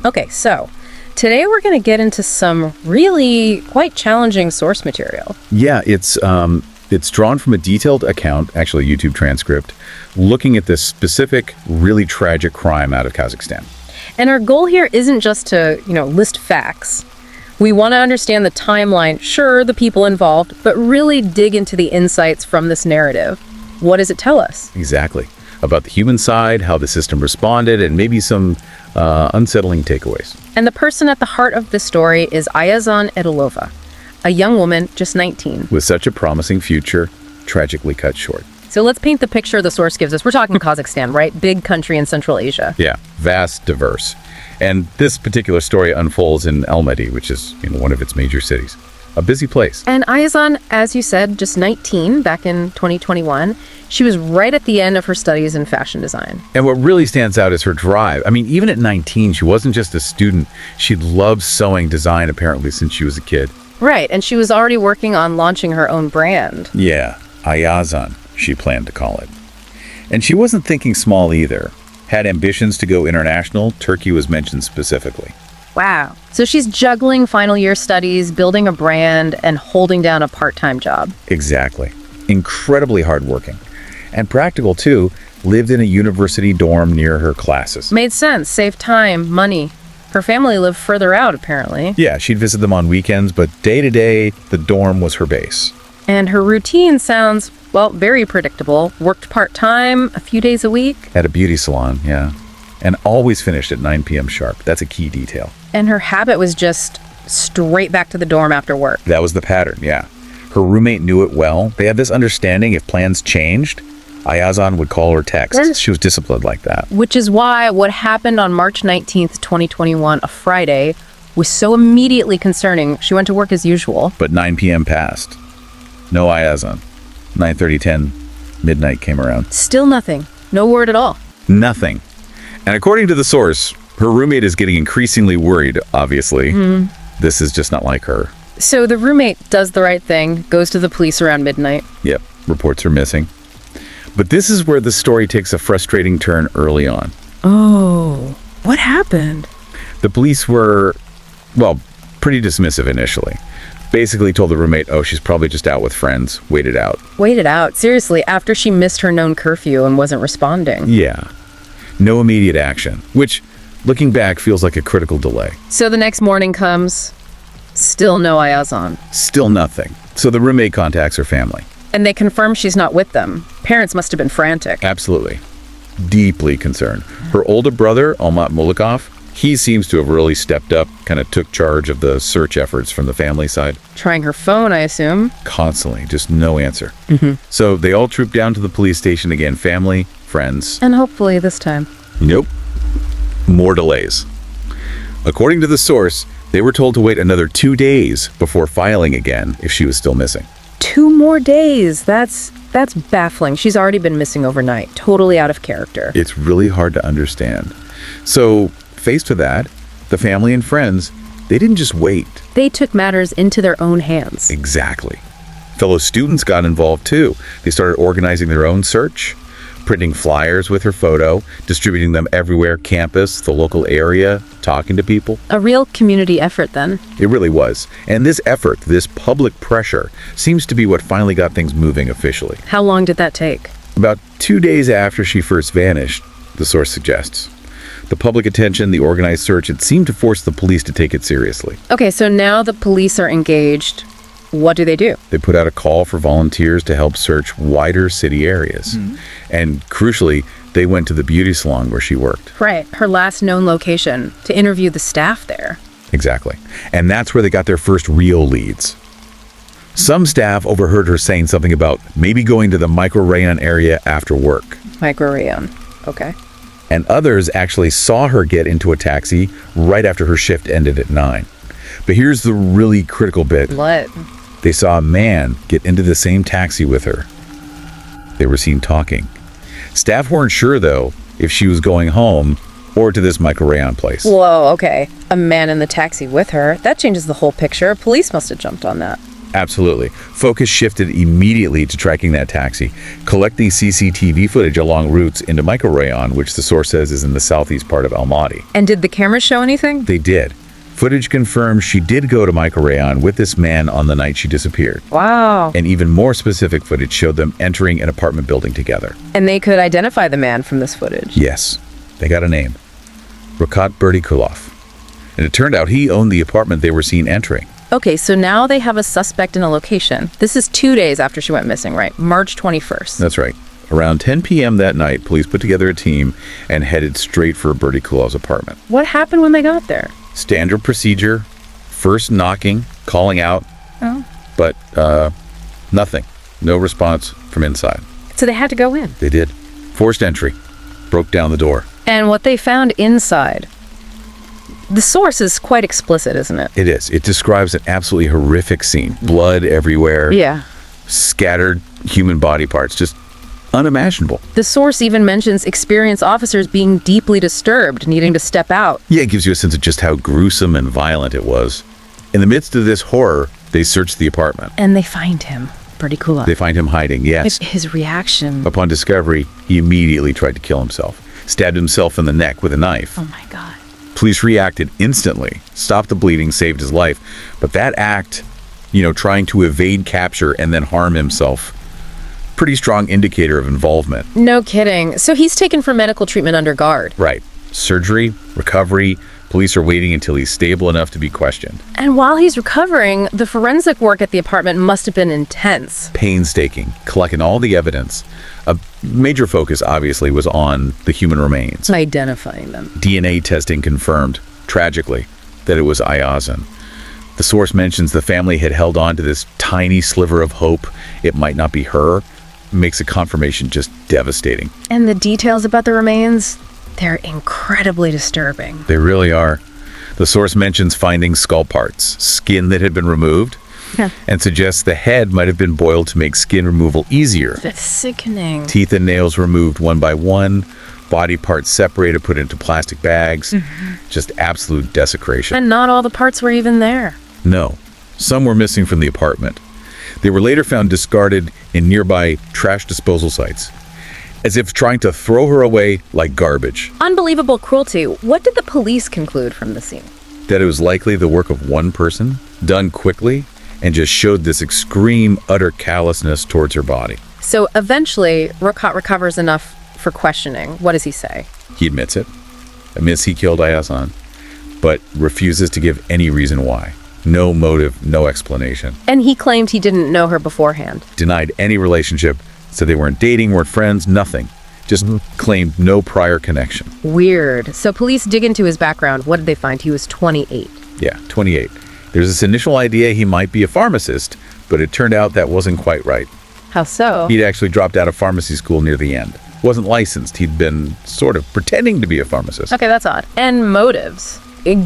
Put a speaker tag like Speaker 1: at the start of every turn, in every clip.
Speaker 1: Okay, so today we're going to get into some really quite challenging source material.
Speaker 2: Yeah, it's drawn from a detailed account, actually a YouTube transcript, looking at this specific, really tragic crime out of Kazakhstan.
Speaker 1: And our goal here isn't just to, list facts. We want to understand the timeline, sure, the people involved, but really dig into the insights from this narrative. What does it tell us?
Speaker 2: Exactly. About the human side, how the system responded, and maybe some unsettling takeaways.
Speaker 1: And the person at the heart of this story is Ayazhan Dilova, a young woman, just 19.
Speaker 2: With such a promising future, tragically cut short.
Speaker 1: So let's paint the picture the source gives us. We're talking Kazakhstan, right? Big country in Central Asia.
Speaker 2: Yeah, vast, diverse. And this particular story unfolds in Almaty, which is one of its major cities. A busy place.
Speaker 1: And Ayazhan, as you said, just 19 back in 2021. She was right at the end of her studies in fashion design.
Speaker 2: And what really stands out is her drive. I mean, even at 19, she wasn't just a student. She'd loved sewing design, apparently, since she was a kid.
Speaker 1: Right, and she was already working on launching her own brand.
Speaker 2: Yeah, Ayazhan, she planned to call it. And she wasn't thinking small either. Had ambitions to go international. Turkey was mentioned specifically.
Speaker 1: Wow. So she's juggling final year studies, building a brand, and holding down a part-time job.
Speaker 2: Exactly. Incredibly hardworking. And practical, too. Lived in a university dorm near her classes.
Speaker 1: Made sense. Saved time, money. Her family lived further out, apparently.
Speaker 2: Yeah, she'd visit them on weekends, but day to day, the dorm was her base.
Speaker 1: And her routine sounds, very predictable. Worked part-time, a few days a week.
Speaker 2: At a beauty salon, yeah. And always finished at 9 p.m. sharp. That's a key detail.
Speaker 1: And her habit was just straight back to the dorm after work.
Speaker 2: That was the pattern, yeah. Her roommate knew it well. They had this understanding if plans changed, Ayazhan would call or text. She was disciplined like that.
Speaker 1: Which is why what happened on March 19th, 2021, a Friday, was so immediately concerning. She went to work as usual.
Speaker 2: But 9 p.m. passed. No Ayazhan. 9:30, 10, midnight came around.
Speaker 1: Still nothing. No word at all.
Speaker 2: Nothing. And according to the source, her roommate is getting increasingly worried, obviously. This is just not like her.
Speaker 1: So the roommate does the right thing, goes to the police around midnight.
Speaker 2: Yep, reports her missing. But this is where the story takes a frustrating turn early on.
Speaker 1: Oh, what happened?
Speaker 2: The police were, pretty dismissive initially. Basically told the roommate, she's probably just out with friends. Wait it out.
Speaker 1: Wait it out? Seriously, after she missed her known curfew and wasn't responding?
Speaker 2: Yeah. No immediate action, which, looking back, feels like a critical delay.
Speaker 1: So the next morning comes, still no Ayazhan.
Speaker 2: Still nothing. So the roommate contacts her family.
Speaker 1: And they confirm she's not with them. Parents must have been frantic.
Speaker 2: Absolutely. Deeply concerned. Her older brother, Almat Mulikov, he seems to have really stepped up, kind of took charge of the search efforts from the family side.
Speaker 1: Trying her phone, I assume.
Speaker 2: Constantly, just no answer. So they all trooped down to the police station again, family, friends.
Speaker 1: And hopefully this time.
Speaker 2: Nope. More delays. According to the source, they were told to wait another 2 days before filing again if she was still missing.
Speaker 1: 2 more days. That's baffling. She's already been missing overnight. Totally out of character.
Speaker 2: It's really hard to understand. So, faced with that, the family and friends, they didn't just wait.
Speaker 1: They took matters into their own hands.
Speaker 2: Exactly. Fellow students got involved too. They started organizing their own search, printing flyers with her photo, distributing them everywhere, campus, the local area, talking to people.
Speaker 1: A real community effort then.
Speaker 2: It really was. And this effort, this public pressure, seems to be what finally got things moving officially.
Speaker 1: How long did that take?
Speaker 2: About 2 days after she first vanished, the source suggests. The public attention, the organized search, it seemed to force the police to take it seriously.
Speaker 1: Okay, so now the police are engaged. What do?
Speaker 2: They put out a call for volunteers to help search wider city areas. And crucially, they went to the beauty salon where she worked.
Speaker 1: Right, her last known location, to interview the staff there.
Speaker 2: Exactly. And that's where they got their first real leads. Some staff overheard her saying something about maybe going to the micro-rayon area after work.
Speaker 1: Micro-rayon, okay.
Speaker 2: And others actually saw her get into a taxi right after her shift ended at 9. But here's the really critical bit.
Speaker 1: What?
Speaker 2: They saw a man get into the same taxi with her. They were seen talking. Staff weren't sure, though, if she was going home or to this micro-rayon place.
Speaker 1: Whoa, okay. A man in the taxi with her. That changes the whole picture. Police must have jumped on that.
Speaker 2: Absolutely. Focus shifted immediately to tracking that taxi, collecting CCTV footage along routes into microrayon, which the source says is in the southeast part of Almaty.
Speaker 1: And did the cameras show anything?
Speaker 2: They did. Footage confirmed she did go to microrayon with this man on the night she disappeared.
Speaker 1: Wow.
Speaker 2: And even more specific footage showed them entering an apartment building together.
Speaker 1: And they could identify the man from this footage.
Speaker 2: Yes. They got a name. Rakhman Berdibekov. And it turned out he owned the apartment they were seen entering.
Speaker 1: Okay, so now they have a suspect in a location. This is 2 days after she went missing, right? March 21st.
Speaker 2: That's right. Around 10 p.m. that night, police put together a team and headed straight for Berdibekov's apartment.
Speaker 1: What happened when they got there?
Speaker 2: Standard procedure. First knocking, calling out.
Speaker 1: Oh.
Speaker 2: But nothing. No response from inside.
Speaker 1: So they had to go in.
Speaker 2: They did. Forced entry. Broke down the door.
Speaker 1: And what they found inside. The source is quite explicit, isn't it?
Speaker 2: It is. It describes an absolutely horrific scene. Blood everywhere.
Speaker 1: Yeah.
Speaker 2: Scattered human body parts. Just unimaginable.
Speaker 1: The source even mentions experienced officers being deeply disturbed, needing to step out.
Speaker 2: Yeah, it gives you a sense of just how gruesome and violent it was. In the midst of this horror, they search the apartment.
Speaker 1: And they find him. Berdibekov.
Speaker 2: They find him hiding, yes.
Speaker 1: His reaction.
Speaker 2: Upon discovery, he immediately tried to kill himself. Stabbed himself in the neck with a knife.
Speaker 1: Oh my God.
Speaker 2: Police reacted instantly, stopped the bleeding, saved his life. But that act, trying to evade capture and then harm himself, pretty strong indicator of involvement.
Speaker 1: No kidding. So he's taken for medical treatment under guard.
Speaker 2: Right. Surgery, recovery. Police are waiting until he's stable enough to be questioned.
Speaker 1: And while he's recovering, the forensic work at the apartment must have been intense.
Speaker 2: Painstaking, collecting all the evidence. A major focus, obviously, was on the human remains.
Speaker 1: Identifying them.
Speaker 2: DNA testing confirmed, tragically, that it was Ayazhan. The source mentions the family had held on to this tiny sliver of hope. It might not be her. Makes a confirmation just devastating.
Speaker 1: And the details about the remains, they're incredibly disturbing.
Speaker 2: They really are. The source mentions finding skull parts, skin that had been removed, and suggests the head might have been boiled to make skin removal easier.
Speaker 1: That's sickening.
Speaker 2: Teeth and nails removed one by one, body parts separated, put into plastic bags. Just absolute desecration.
Speaker 1: And not all the parts were even there.
Speaker 2: No. Some were missing from the apartment. They were later found discarded in nearby trash disposal sites, as if trying to throw her away like garbage.
Speaker 1: Unbelievable cruelty. What did the police conclude from the scene?
Speaker 2: That it was likely the work of one person, done quickly, and just showed this extreme, utter callousness towards her body.
Speaker 1: So eventually, Rakhman recovers enough for questioning. What does he say?
Speaker 2: He admits it. Admits he killed Ayazhan, but refuses to give any reason why. No motive, no explanation.
Speaker 1: And he claimed he didn't know her beforehand.
Speaker 2: Denied any relationship, said they weren't dating, weren't friends, nothing. Just claimed no prior connection.
Speaker 1: Weird. So police dig into his background. What did they find? He was 28.
Speaker 2: Yeah, 28. There's this initial idea he might be a pharmacist, but it turned out that wasn't quite right.
Speaker 1: How so?
Speaker 2: He'd actually dropped out of pharmacy school near the end. Wasn't licensed. He'd been sort of pretending to be a pharmacist.
Speaker 1: Okay, that's odd. And motives.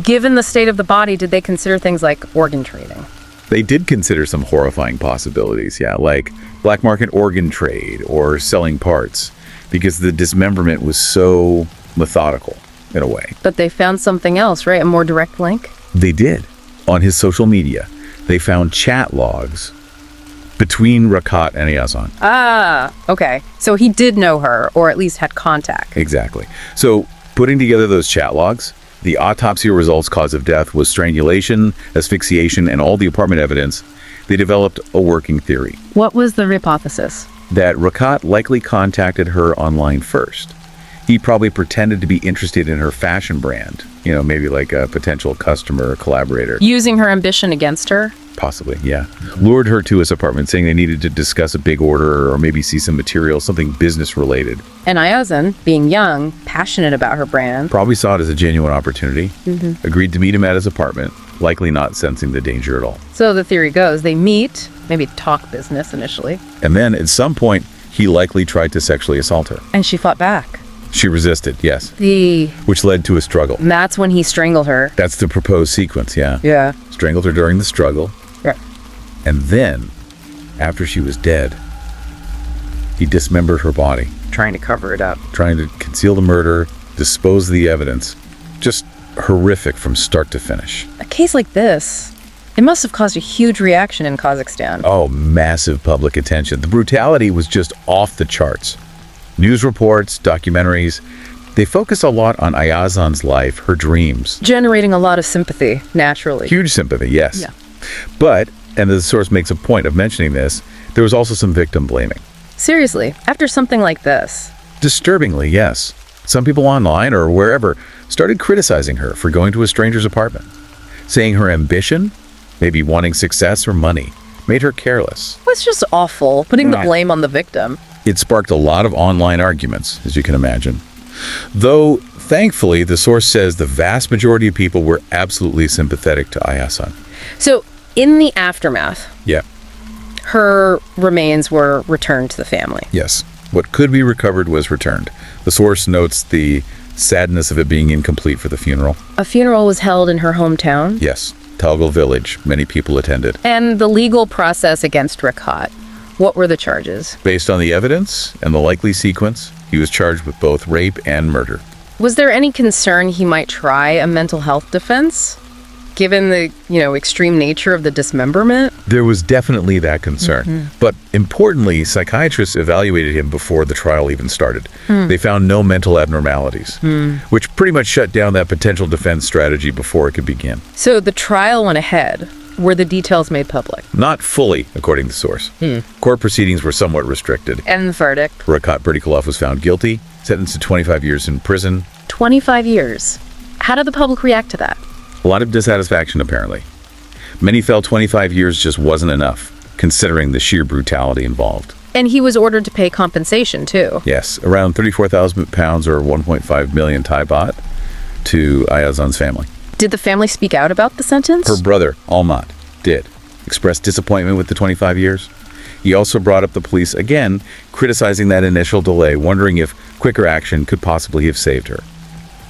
Speaker 1: Given the state of the body, did they consider things like organ trading?
Speaker 2: They did consider some horrifying possibilities, yeah, like black market organ trade or selling parts, because the dismemberment was so methodical in a way.
Speaker 1: But they found something else, right? A more direct link?
Speaker 2: They did. On his social media, they found chat logs between Rakhman and Ayazhan.
Speaker 1: Ah, okay. So he did know her, or at least had contact.
Speaker 2: Exactly. So putting together those chat logs, the autopsy results cause of death was strangulation, asphyxiation, and all the apartment evidence. They developed a working theory.
Speaker 1: What was the hypothesis?
Speaker 2: That Rakhman likely contacted her online first. He probably pretended to be interested in her fashion brand, maybe like a potential customer or collaborator.
Speaker 1: Using her ambition against her?
Speaker 2: Possibly, yeah. Lured her to his apartment saying they needed to discuss a big order or maybe see some material, something business related.
Speaker 1: And Ayazhan, being young, passionate about her brand,
Speaker 2: probably saw it as a genuine opportunity. Agreed to meet him at his apartment, likely not sensing the danger at all.
Speaker 1: So the theory goes, they meet, maybe talk business initially.
Speaker 2: And then at some point, he likely tried to sexually assault her.
Speaker 1: And she fought back.
Speaker 2: She resisted, yes. Which led to a struggle.
Speaker 1: And that's when he strangled her.
Speaker 2: That's the proposed sequence, yeah.
Speaker 1: Yeah.
Speaker 2: Strangled her during the struggle.
Speaker 1: Right.
Speaker 2: And then, after she was dead, he dismembered her body.
Speaker 1: Trying to cover it up.
Speaker 2: Trying to conceal the murder, dispose of the evidence. Just horrific from start to finish.
Speaker 1: A case like this, It must have caused a huge reaction in Kazakhstan.
Speaker 2: Oh, massive public attention. The brutality was just off the charts. News reports, documentaries, they focus a lot on Ayazhan's life, her dreams.
Speaker 1: Generating a lot of sympathy, naturally.
Speaker 2: Huge sympathy, yes.
Speaker 1: Yeah.
Speaker 2: But, and the source makes a point of mentioning this, there was also some victim blaming.
Speaker 1: Seriously, after something like this.
Speaker 2: Disturbingly, yes. Some people online or wherever started criticizing her for going to a stranger's apartment, saying her ambition, maybe wanting success or money, made her careless.
Speaker 1: Well, it's just awful, putting the blame on the victim.
Speaker 2: It sparked a lot of online arguments, as you can imagine. Though, thankfully, the source says the vast majority of people were absolutely sympathetic to Ayazhan.
Speaker 1: So, in the aftermath,
Speaker 2: Yeah.
Speaker 1: her remains were returned to the family.
Speaker 2: Yes. What could be recovered was returned. The source notes the sadness of it being incomplete for the funeral.
Speaker 1: A funeral was held in her hometown.
Speaker 2: Yes. Talgal village. Many people attended.
Speaker 1: And the legal process against Rakhman. What were the charges?
Speaker 2: Based on the evidence and the likely sequence, he was charged with both rape and murder.
Speaker 1: Was there any concern he might try a mental health defense, given the, extreme nature of the dismemberment?
Speaker 2: There was definitely that concern. But importantly, psychiatrists evaluated him before the trial even started. They found no mental abnormalities, which pretty much shut down that potential defense strategy before it could begin.
Speaker 1: So the trial went ahead. Were the details made public?
Speaker 2: Not fully, according to the source. Court proceedings were somewhat restricted.
Speaker 1: And the verdict?
Speaker 2: Rakhman Berdibekov was found guilty, sentenced to 25 years in prison.
Speaker 1: 25 years. How did the public react to that?
Speaker 2: A lot of dissatisfaction, apparently. Many felt 25 years just wasn't enough, considering the sheer brutality involved.
Speaker 1: And he was ordered to pay compensation, too.
Speaker 2: Yes, around 34,000 pounds or 1.5 million Thai baht to Ayazhan's family.
Speaker 1: Did the family speak out about the sentence?
Speaker 2: Her brother, Almat, did. Expressed disappointment with the 25 years. He also brought up the police again, criticizing that initial delay, wondering if quicker action could possibly have saved her.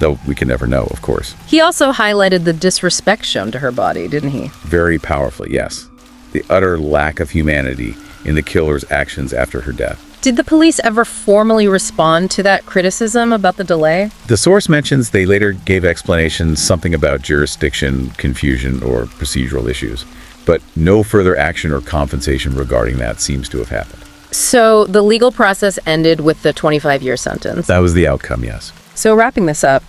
Speaker 2: Though we can never know, of course.
Speaker 1: He also highlighted the disrespect shown to her body, didn't he?
Speaker 2: Very powerfully, yes. The utter lack of humanity in the killer's actions after her death.
Speaker 1: Did the police ever formally respond to that criticism about the delay?
Speaker 2: The source mentions they later gave explanations, something about jurisdiction, confusion, or procedural issues. But no further action or compensation regarding that seems to have happened.
Speaker 1: So the legal process ended with the 25-year sentence.
Speaker 2: That was the outcome, yes.
Speaker 1: So wrapping this up,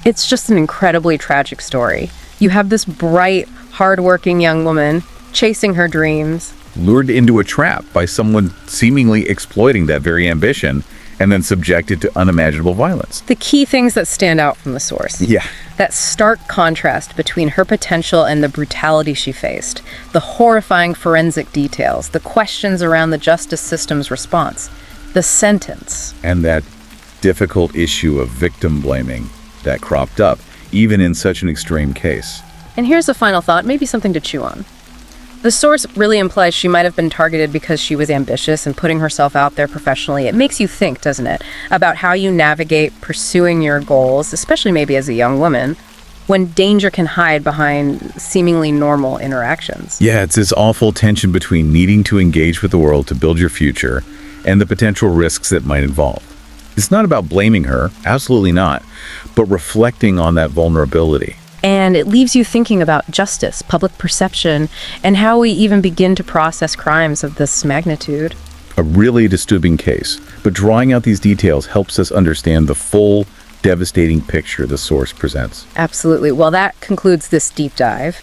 Speaker 1: it's just an incredibly tragic story. You have this bright, hardworking young woman chasing her dreams,
Speaker 2: Lured into a trap by someone seemingly exploiting that very ambition, and then subjected to unimaginable violence.
Speaker 1: the key things that stand out from the source.
Speaker 2: Yeah.
Speaker 1: That stark contrast between her potential and the brutality she faced, the horrifying forensic details, the questions around the justice system's response, the sentence.
Speaker 2: And that difficult issue of victim blaming that cropped up, even in such an extreme case.
Speaker 1: And here's a final thought, maybe something to chew on. The source really implies she might have been targeted because she was ambitious and putting herself out there professionally. It makes you think, doesn't it, about how you navigate pursuing your goals, especially maybe as a young woman, when danger can hide behind seemingly normal interactions.
Speaker 2: Yeah, it's this awful tension between needing to engage with the world to build your future and the potential risks that might involve. It's not about blaming her, absolutely not, but reflecting on that vulnerability.
Speaker 1: And it leaves you thinking about justice, public perception, and how we even begin to process crimes of this magnitude.
Speaker 2: A really disturbing case, but drawing out these details helps us understand the full, devastating picture the source presents.
Speaker 1: Absolutely. Well, that concludes this deep dive.